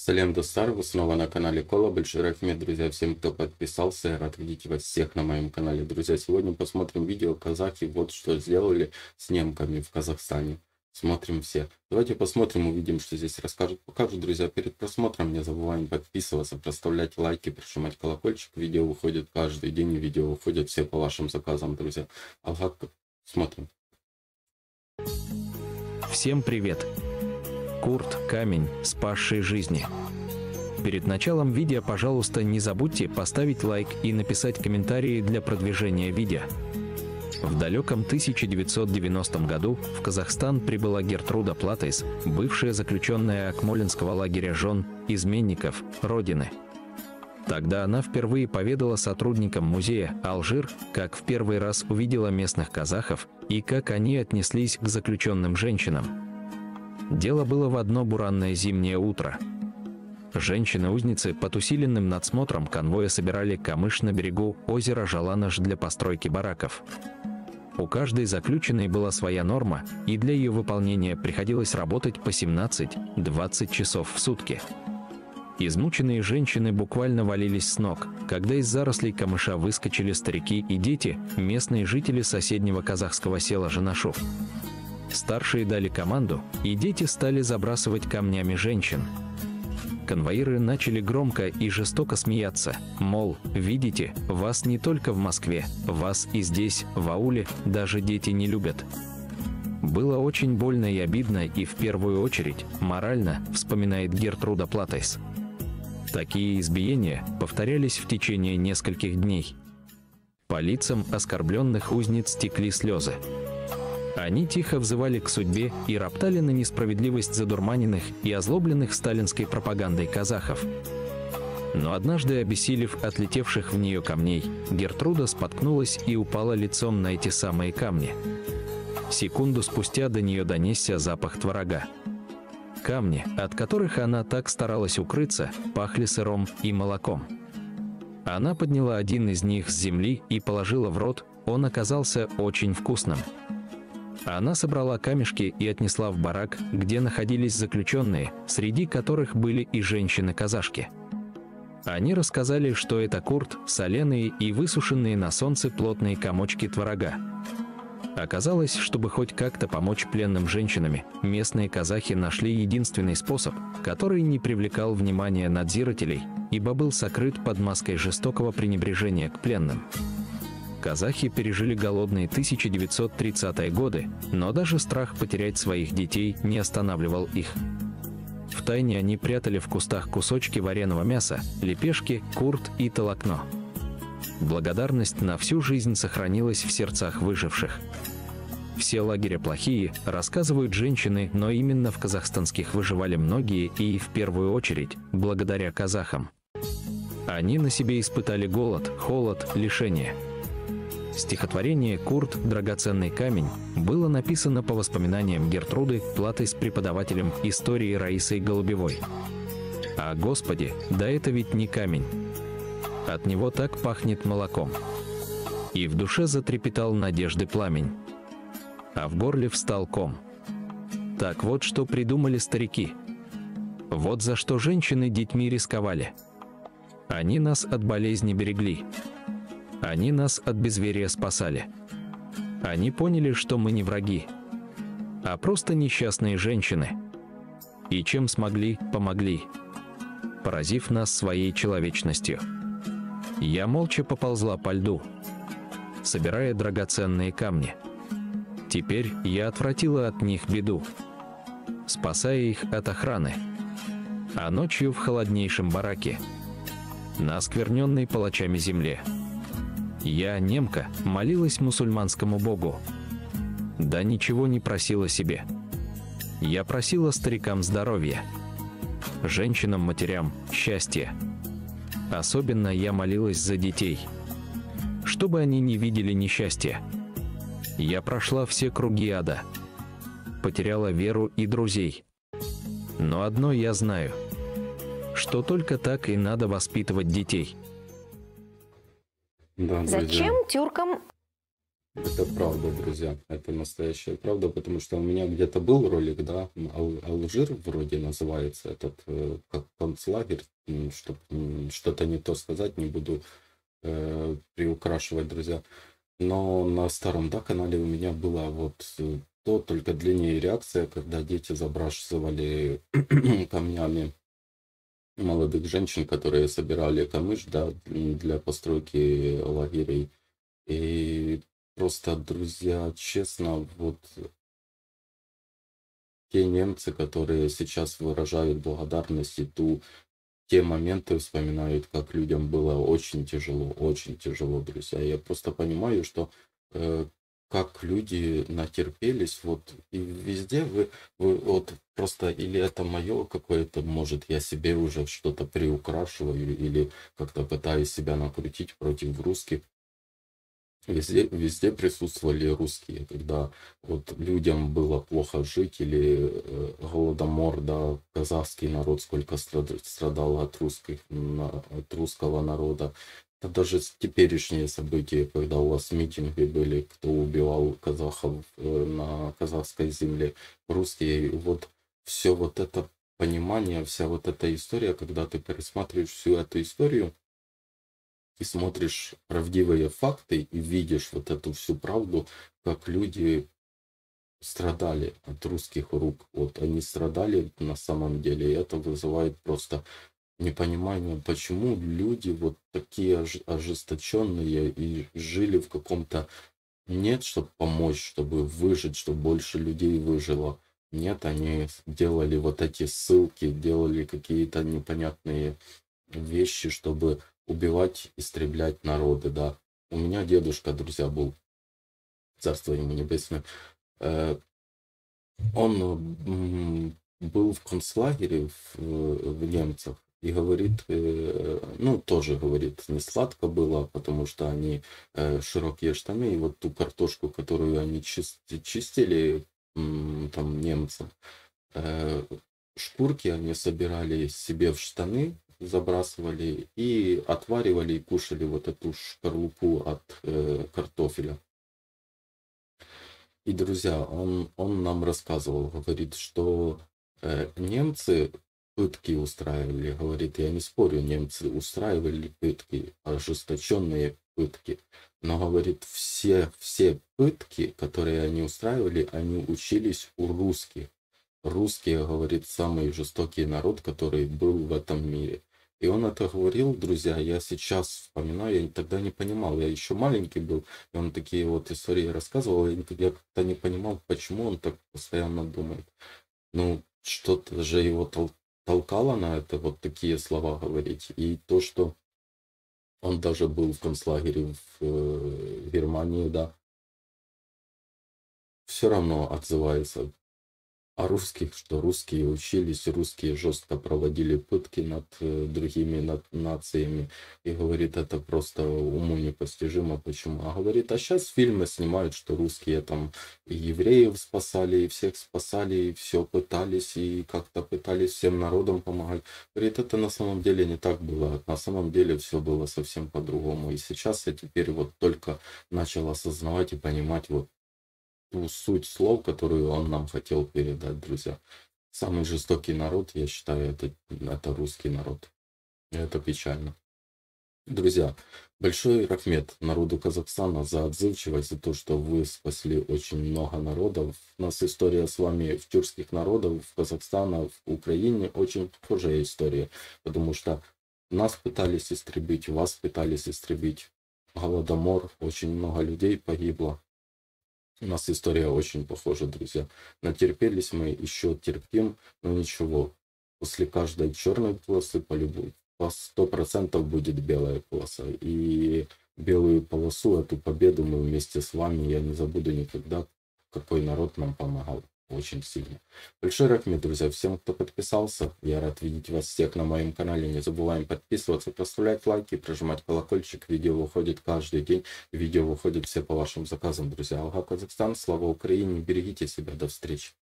Салем Достар, вы снова на канале Кола. Большой рахмет, друзья, всем, кто подписался. Я рад видеть вас всех на моем канале. Друзья, сегодня посмотрим видео казахи, вот что сделали с немками в Казахстане. Смотрим все. Давайте посмотрим, увидим, что здесь расскажут, покажут. Друзья, перед просмотром не забываем подписываться, проставлять лайки, прижимать колокольчик. Видео выходит каждый день, видео выходят все по вашим заказам, друзья. Алхак, смотрим. Всем привет! Курт – камень, спасший жизни. Перед началом видео, пожалуйста, не забудьте поставить лайк и написать комментарии для продвижения видео. В далеком 1990 году в Казахстан прибыла Гертруда Платейс, бывшая заключенная Акмолинского лагеря жен изменников Родины. Тогда она впервые поведала сотрудникам музея Алжир, как в первый раз увидела местных казахов и как они отнеслись к заключенным женщинам. Дело было в одно буранное зимнее утро. Женщины-узницы под усиленным надсмотром конвоя собирали камыш на берегу озера Жаланыш для постройки бараков. У каждой заключенной была своя норма, и для ее выполнения приходилось работать по 17-20 часов в сутки. Измученные женщины буквально валились с ног, когда из зарослей камыша выскочили старики и дети, местные жители соседнего казахского села Жанашов. Старшие дали команду, и дети стали забрасывать камнями женщин. Конвоиры начали громко и жестоко смеяться, мол, видите, вас не только в Москве, вас и здесь, в ауле, даже дети не любят. Было очень больно и обидно, и в первую очередь, морально, вспоминает Гертруда Платейс. Такие избиения повторялись в течение нескольких дней. По лицам оскорбленных узниц текли слезы. Они тихо взывали к судьбе и роптали на несправедливость задурманенных и озлобленных сталинской пропагандой казахов. Но однажды, обессилев от летевших в нее камней, Гертруда споткнулась и упала лицом на эти самые камни. Секунду спустя до нее донесся запах творога. Камни, от которых она так старалась укрыться, пахли сыром и молоком. Она подняла один из них с земли и положила в рот, он оказался очень вкусным. Она собрала камешки и отнесла в барак, где находились заключенные, среди которых были и женщины-казашки. Они рассказали, что это курт, соленые и высушенные на солнце плотные комочки творога. Оказалось, чтобы хоть как-то помочь пленным женщинам, местные казахи нашли единственный способ, который не привлекал внимания надзирателей, ибо был сокрыт под маской жестокого пренебрежения к пленным. Казахи пережили голодные 1930-е годы, но даже страх потерять своих детей не останавливал их. Втайне они прятали в кустах кусочки вареного мяса, лепешки, курт и толокно. Благодарность на всю жизнь сохранилась в сердцах выживших. Все лагеря плохие, рассказывают женщины, но именно в казахстанских выживали многие и, в первую очередь, благодаря казахам. Они на себе испытали голод, холод, лишение. Стихотворение «Курт. Драгоценный камень» было написано по воспоминаниям Гертруды Платейс преподавателем истории Раисой Голубевой. А Господи, да это ведь не камень. От него так пахнет молоком. И в душе затрепетал надежды пламень. А в горле встал ком. Так вот, что придумали старики. Вот за что женщины детьми рисковали. Они нас от болезни берегли. Они нас от безверия спасали. Они поняли, что мы не враги, а просто несчастные женщины. И чем смогли, помогли, поразив нас своей человечностью. Я молча поползла по льду, собирая драгоценные камни. Теперь я отвратила от них беду, спасая их от охраны. А ночью в холоднейшем бараке, на оскверненной палачами земле, я, немка, молилась мусульманскому богу. Да ничего не просила себе. Я просила старикам здоровья, женщинам, матерям счастья. Особенно я молилась за детей, чтобы они не видели несчастья. Я прошла все круги ада, потеряла веру и друзей. Но одно я знаю, что только так и надо воспитывать детей. Да, друзья. Зачем тюркам Это правда, друзья, это настоящая правда, потому что у меня где-то был ролик, да, Алжир вроде называется, этот, как концлагерь, чтобы что-то не то сказать, не буду приукрашивать, друзья. Но на старом, да, канале у меня была вот то только длиннее реакция, когда дети забрасывали камнями молодых женщин, которые собирали камыш, да, для постройки лагерей. И просто, друзья, честно, вот те немцы, которые сейчас выражают благодарность, те моменты вспоминают, как людям было очень тяжело, друзья. Я просто понимаю, что э, как люди натерпелись, вот и везде вы вот просто, или это мое какое-то, может, я себе уже что-то приукрашиваю, или как-то пытаюсь себя накрутить против русских. Везде присутствовали русские, когда вот людям было плохо жить, или голодомор, да, казахский народ сколько страдал от от русского народа. Это даже теперешние события, когда у вас митинги были, кто убивал казахов на казахской земле, русские, вот все вот это понимание, вся вот эта история, когда ты пересматриваешь всю эту историю, и смотришь правдивые факты и видишь вот эту всю правду, как люди страдали от русских рук. Вот они страдали на самом деле, и это вызывает просто непонимание, почему люди вот такие ожесточенные и жили в каком-то... Нет, чтобы помочь, чтобы выжить, чтобы больше людей выжило. Нет, они делали вот эти ссылки, делали какие-то непонятные вещи, чтобы убивать, истреблять народы, да. У меня дедушка, друзья, был, царство ему небесное, он был в концлагере в немцах и говорит, ну, тоже говорит, не сладко было, потому что они широкие штаны, и вот ту картошку, которую они чистили, там, немцам, шкурки они собирали себе в штаны, забрасывали и отваривали и кушали вот эту шкарлупу от картофеля. И, друзья, он нам рассказывал, говорит, что немцы пытки устраивали, говорит, я не спорю, немцы устраивали пытки, ожесточенные пытки, но, говорит, все пытки, которые они устраивали, они учились у русских. Русские, говорит, самый жестокий народ, который был в этом мире. И он это говорил, друзья, я сейчас вспоминаю, я тогда не понимал, я еще маленький был, и он такие вот истории рассказывал, и я как-то не понимал, почему он так постоянно думает. Ну, что-то же его толкало на это, вот такие слова говорить. И то, что он даже был в концлагере в Германии, да, все равно отзывается о русских, что русские учились, русские жестко проводили пытки над другими нациями. И говорит, это просто уму непостижимо, почему. А говорит, а сейчас фильмы снимают, что русские там и евреев спасали, и всех спасали, и все пытались, и как-то пытались всем народам помогать. Говорит, это на самом деле не так было. На самом деле все было совсем по-другому. И сейчас я теперь вот только начал осознавать и понимать вот ту суть слов, которую он нам хотел передать, друзья. Самый жестокий народ, я считаю, это русский народ. И это печально. Друзья, большой рахмет народу Казахстана за отзывчивость, за то, что вы спасли очень много народов. У нас история с вами в тюркских народов, в Казахстане, в Украине очень похожая история, потому что нас пытались истребить, вас пытались истребить. Голодомор, очень много людей погибло. У нас история очень похожа, друзья. Натерпелись мы, еще терпим, но ничего. После каждой черной полосы по 100% будет белая полоса. И белую полосу, эту победу мы вместе с вами, я не забуду никогда, какой народ нам помогал очень сильно. Большой рахмет, друзья, всем, кто подписался. Я рад видеть вас всех на моем канале. Не забываем подписываться, поставлять лайки, прожимать колокольчик. Видео выходит каждый день. Видео выходит все по вашим заказам, друзья. Алга Казахстан, слава Украине, берегите себя, до встречи.